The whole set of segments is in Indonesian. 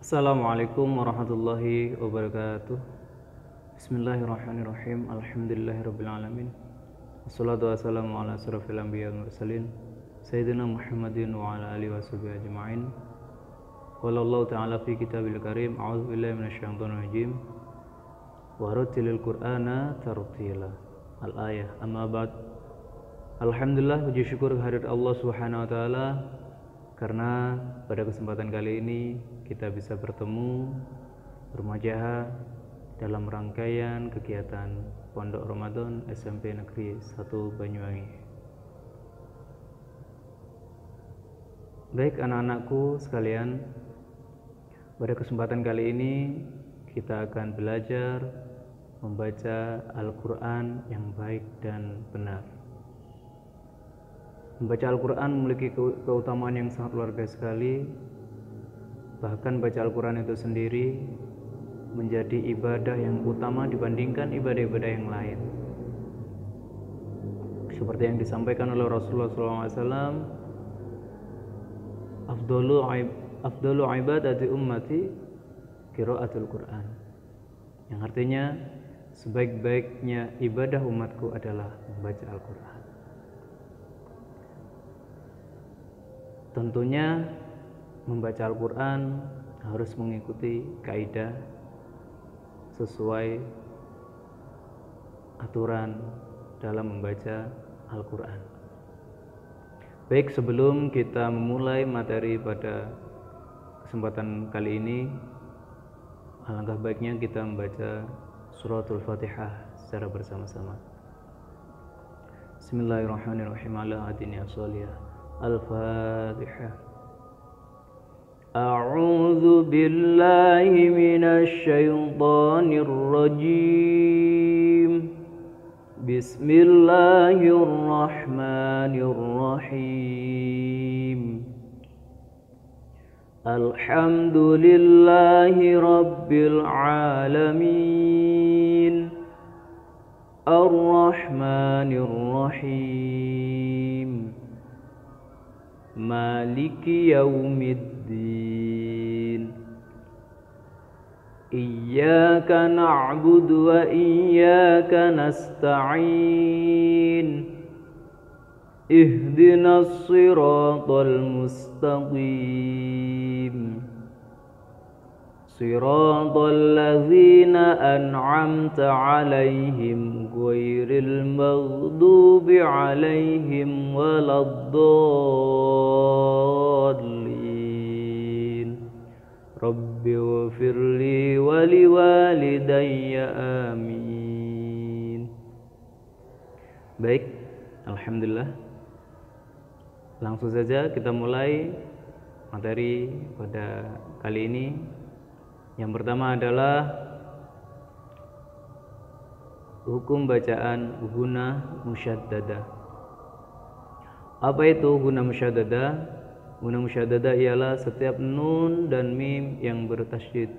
Assalamualaikum warahmatullahi wabarakatuh. Bismillahirrahmanirrahim. Alhamdulillahirabbil alamin. Wassalatu wassalamu ala asyrofil anbiya'i wal mursalin sayyidina Muhammadin wa ala alihi washabihi ajma'in. Qala Allah ta'ala fi kitabil karim, a'udzu billahi minasyaitonir rajim. Wa rattilil qur'ana tartila. Al-ayah. Amma ba'd. Alhamdulillah, puji syukur kehadirat Allah Subhanahu wa taala karena pada kesempatan kali ini kita bisa bertemu bermuajahah dalam rangkaian kegiatan Pondok Ramadan SMP Negeri 1 Banyuwangi. Baik anak-anakku sekalian, pada kesempatan kali ini kita akan belajar membaca Al-Quran yang baik dan benar. Membaca Al-Quran memiliki keutamaan yang sangat luar biasa sekali. Bahkan baca Al-Quran itu sendiri menjadi ibadah yang utama dibandingkan ibadah-ibadah yang lain. Seperti yang disampaikan oleh Rasulullah SAW, afdalu ibadati ummati qiraatul Quran, yang artinya sebaik-baiknya ibadah umatku adalah membaca Al-Quran. Tentunya membaca Al-Quran harus mengikuti kaidah sesuai aturan dalam membaca Al-Quran. Baik, sebelum kita memulai materi pada kesempatan kali ini, alangkah baiknya kita membaca suratul Fatihah secara bersama-sama. Bismillahirrahmanirrahim. Ala adini as-salihah. Al-Fatihah. A'udzu billahi minasy syaithanir rajim. Bismillahirrahmanirrahim. Alhamdulillahi rabbil alamin. Ar-Rahmanir Rahim. Maliki yaumiddin. Iyyaka na'budu wa iyyaka nasta'in. Ihdinas siratal mustaqim. Siratal ladzina an'amta 'alaihim ghairil maghdubi 'alaihim waladdallin. Rabbi ighfirli wa liwalidayya amin. Baik, alhamdulillah. Langsung saja kita mulai materi pada kali ini. Yang pertama adalah hukum bacaan gunah musyaddadah. Apa itu gunah musyaddadah? Gunah musyaddadah ialah setiap nun dan mim yang bertasydid.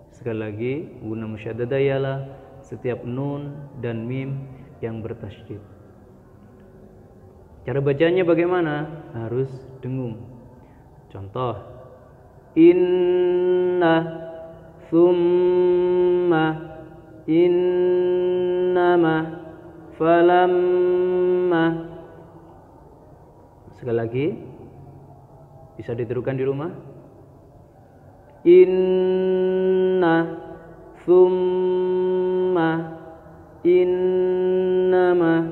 Sekali lagi, gunah musyaddadah ialah setiap nun dan mim yang bertasydid. Cara bacanya bagaimana? Harus dengung. Contoh, inna, thumma, innama, falamma. Sekali lagi, bisa ditirukan di rumah. Inna, thumma, innama,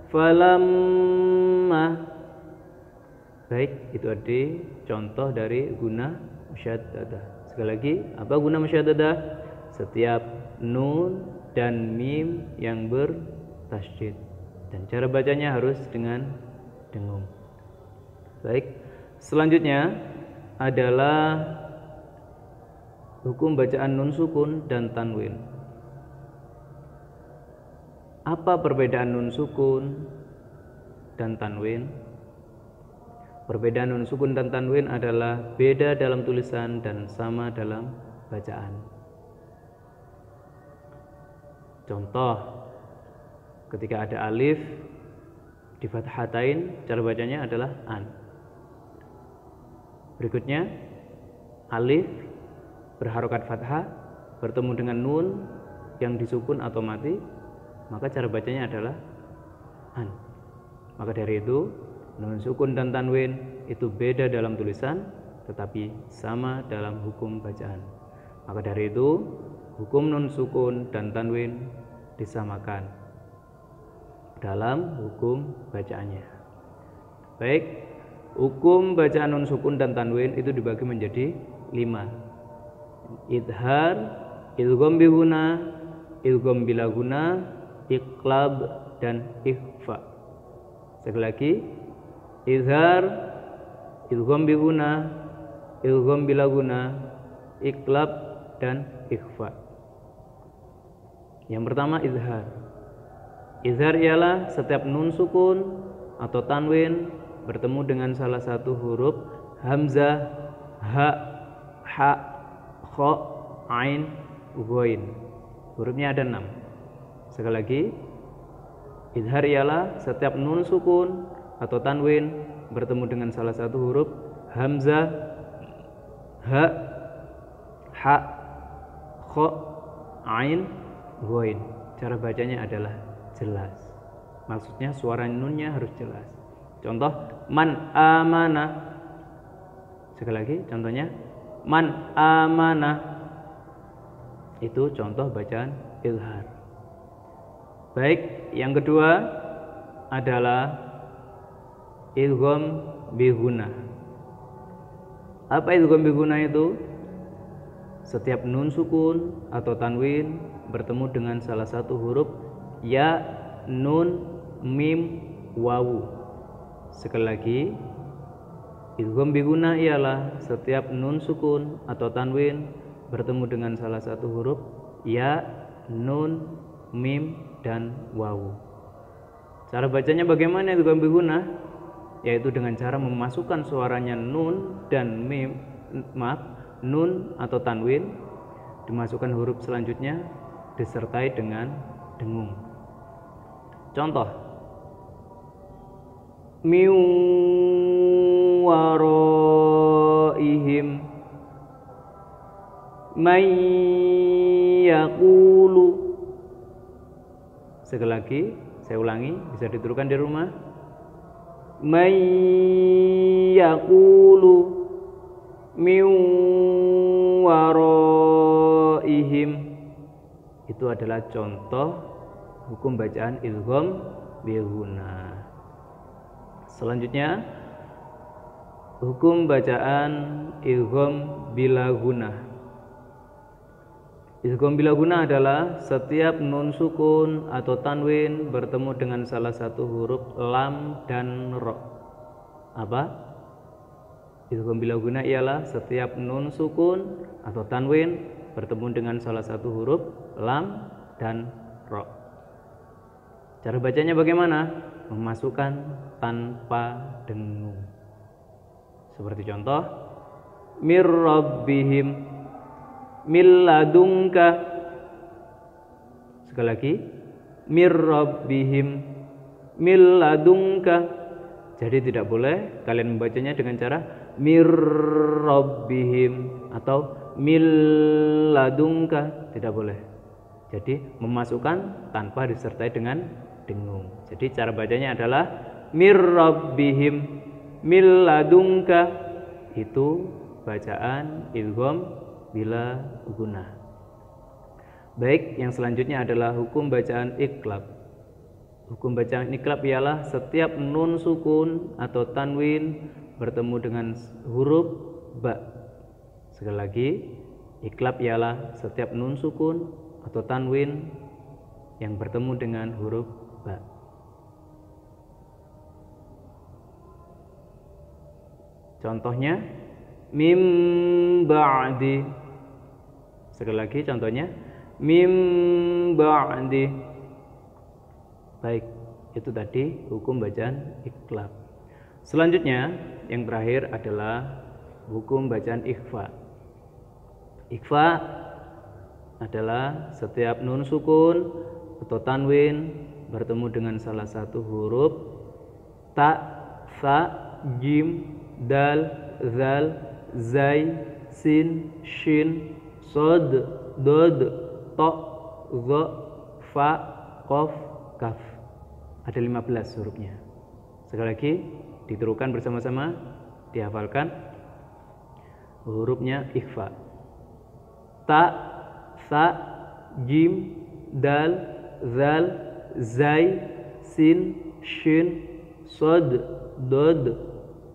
falamma. Baik, itu ada contoh dari gunah musyaddadah. Sekali lagi, apa gunah musyaddadah? Setiap nun dan mim yang bertasydid. Dan cara bacanya harus dengan dengung. Baik, selanjutnya adalah hukum bacaan nun sukun dan tanwin. Apa perbedaan nun sukun dan tanwin? Perbedaan nun sukun dan tanwin adalah beda dalam tulisan dan sama dalam bacaan. Contoh, ketika ada alif di fathatain, cara bacanya adalah an. Berikutnya alif berharokat fathah bertemu dengan nun yang disukun atau mati, maka cara bacanya adalah an. Maka dari itu nun sukun dan tanwin itu beda dalam tulisan tetapi sama dalam hukum bacaan. Maka dari itu hukum nun sukun dan tanwin disamakan dalam hukum bacaannya. Baik, hukum bacaan nun sukun dan tanwin itu dibagi menjadi 5. Idhar, idgham biguna, idgham bila guna, iqlab dan ikhfa. Sekali lagi, idhar, idgham biguna, idgham bila guna, iqlab dan ikhfa. Yang pertama izhar. Izhar ialah setiap nun sukun atau tanwin bertemu dengan salah satu huruf hamzah, ha, ha, kha, ain, ghain. Hurufnya ada 6. Sekali lagi, izhar ialah setiap nun sukun atau tanwin bertemu dengan salah satu huruf hamzah, ha, ha, kha, ain, ghain. Cara bacanya adalah jelas. Maksudnya suara nunnya harus jelas. Contoh man amana. Sekali lagi contohnya man amana. Itu contoh bacaan izhar. Baik, yang kedua adalah idgham biguna. Apa idgham biguna itu? Setiap nun sukun atau tanwin bertemu dengan salah satu huruf ya, nun, mim, wawu. Sekali lagi, idgham biguna ialah setiap nun sukun atau tanwin bertemu dengan salah satu huruf ya, nun, mim, dan wawu. Cara bacanya bagaimana idgham biguna? Yaitu dengan cara memasukkan suaranya nun dan mim, nun atau tanwin, dimasukkan huruf selanjutnya disertai dengan dengung. Contoh min waraihim may yaqulu. Sekali lagi saya ulangi, bisa dituliskan di rumah. May yaqulu min waraihim. Itu adalah contoh hukum bacaan idgham biguna. Selanjutnya hukum bacaan idgham bila guna. Idgham bila guna adalah setiap nun sukun atau tanwin bertemu dengan salah satu huruf lam dan ro. Apa? Idgham bila guna ialah setiap nun sukun atau tanwin bertemu dengan salah satu huruf lam dan ro. Cara bacanya bagaimana? Memasukkan tanpa dengung. Seperti contoh mir rabbihim, mil ladunka. Sekali lagi mir rabbihim, mil ladunka. Jadi tidak boleh kalian membacanya dengan cara mir rabbihim atau mil ladunka, tidak boleh. Jadi memasukkan tanpa disertai dengan dengung. Jadi cara bacanya adalah mir rabbihim, mil ladunka. Itu bacaan idgham bila guna. Baik, yang selanjutnya adalah hukum bacaan iqlab. Hukum bacaan iqlab ialah setiap nun sukun atau tanwin bertemu dengan huruf ba. Sekali lagi, iqlab ialah setiap nun sukun atau tanwin yang bertemu dengan huruf ba. Contohnya mim ba'di. Sekali lagi contohnya mim ba'di. Baik, itu tadi hukum bacaan iqlab. Selanjutnya yang terakhir adalah hukum bacaan ikhfa. Ikhfa adalah setiap nun sukun atau tanwin bertemu dengan salah satu huruf ta, sa, jim, dal, zal, zai, sin, shin, sod, dod, to, zo, fa, kof, kaf. Ada 15 hurufnya. Sekali lagi ditirukan bersama-sama, dihafalkan. Hurufnya ikhfa. Ta, sa, jim, dal, zal, zai, sin, shin, sod, dod,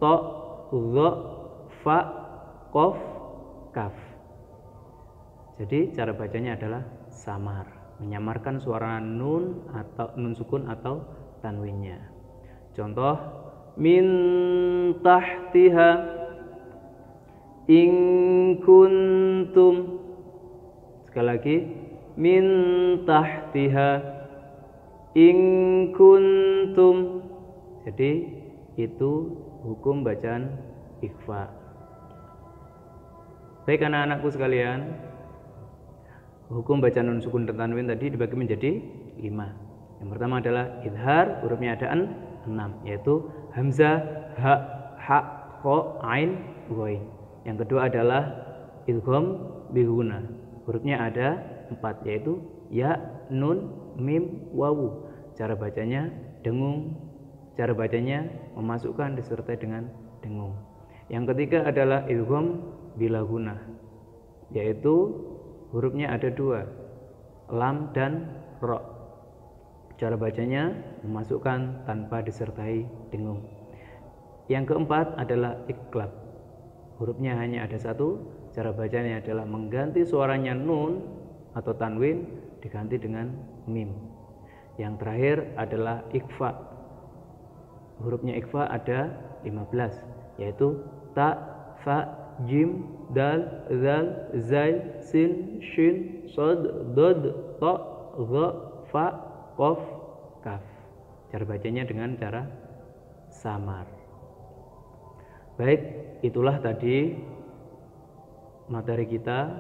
to, zo, fa, kof, kaf. Jadi cara bacanya adalah samar, menyamarkan suara nun atau nun sukun atau tanwinnya. Contoh, min tahtiha in kuntum. Sekali lagi, min tahtiha in kuntum. Jadi itu hukum bacaan ikhfa. Baik anak-anakku sekalian, hukum bacaan nun sukun dan tanwin tadi dibagi menjadi 5. Yang pertama adalah idhar, hurufnya ada 6, yaitu hamzah, ha, ha, kho, ain, ghain. Yang kedua adalah idgham bi ghunna, hurufnya ada 4, yaitu ya, nun, mim, wawu. Cara bacanya dengung, cara bacanya memasukkan disertai dengan dengung. Yang ketiga adalah idgham bila ghunna, yaitu hurufnya ada 2, lam dan ro. Cara bacanya memasukkan tanpa disertai dengung. Yang keempat adalah iqlab, hurufnya hanya ada 1. Cara bacanya adalah mengganti suaranya nun atau tanwin diganti dengan mim. Yang terakhir adalah ikhfa, hurufnya ikhfa ada 15, yaitu ta, fa, jim, dal, zal, zai, sin, shin, sod, dod, to, zo, fa, kof, kaf. Cara bacanya dengan cara samar. Baik, itulah tadi materi kita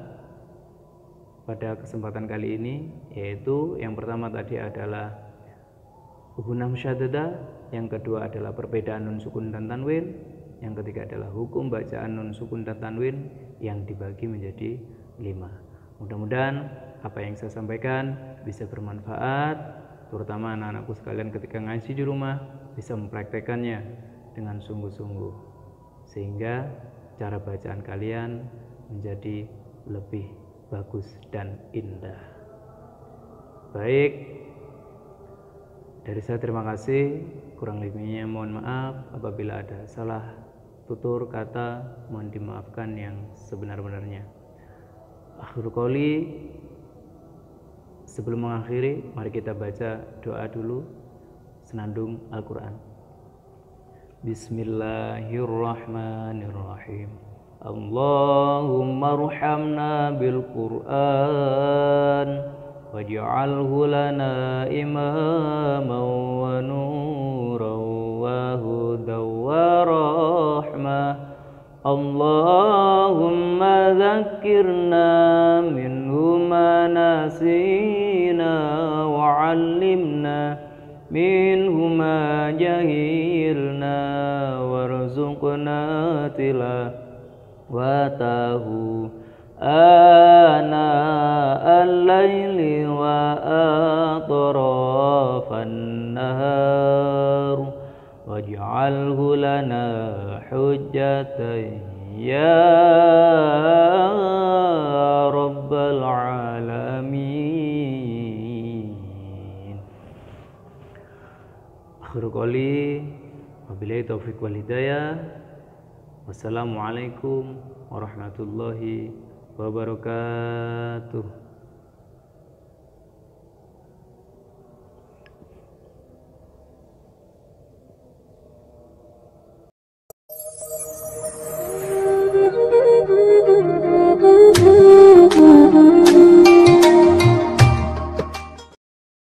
pada kesempatan kali ini, yaitu yang pertama tadi adalah ghunna musyaddadah, yang kedua adalah perbedaan nun sukun dan tanwin, yang ketiga adalah hukum bacaan nun sukun dan tanwin yang dibagi menjadi 5. Mudah-mudahan apa yang saya sampaikan bisa bermanfaat, terutama anak-anakku sekalian ketika ngaji di rumah bisa mempraktekannya dengan sungguh-sungguh, sehingga cara bacaan kalian menjadi lebih bagus dan indah. Baik, dari saya terima kasih, kurang lebihnya mohon maaf apabila ada salah tutur kata, mohon dimaafkan yang sebenar-benarnya. Akhirul qouli, sebelum mengakhiri, mari kita baca doa dulu senandung Al-Quran. Bismillahirrahmanirrahim. Allahumma arhamna bil Qur'an waj'alhu lana imaman wa nuran wa hudan wa rahmah. Allahumma dzakkirna minhu ma nasina wa 'allimna minhu ma jahilna warzuqna tilawatahu ana al-laili wa atrafan nahar waj'alhu lana hujjatan ya rabbal alamin. Akhirul qouli, wabillahi taufiq wal hidayah. Wassalamualaikum warahmatullahi wabarakatuh.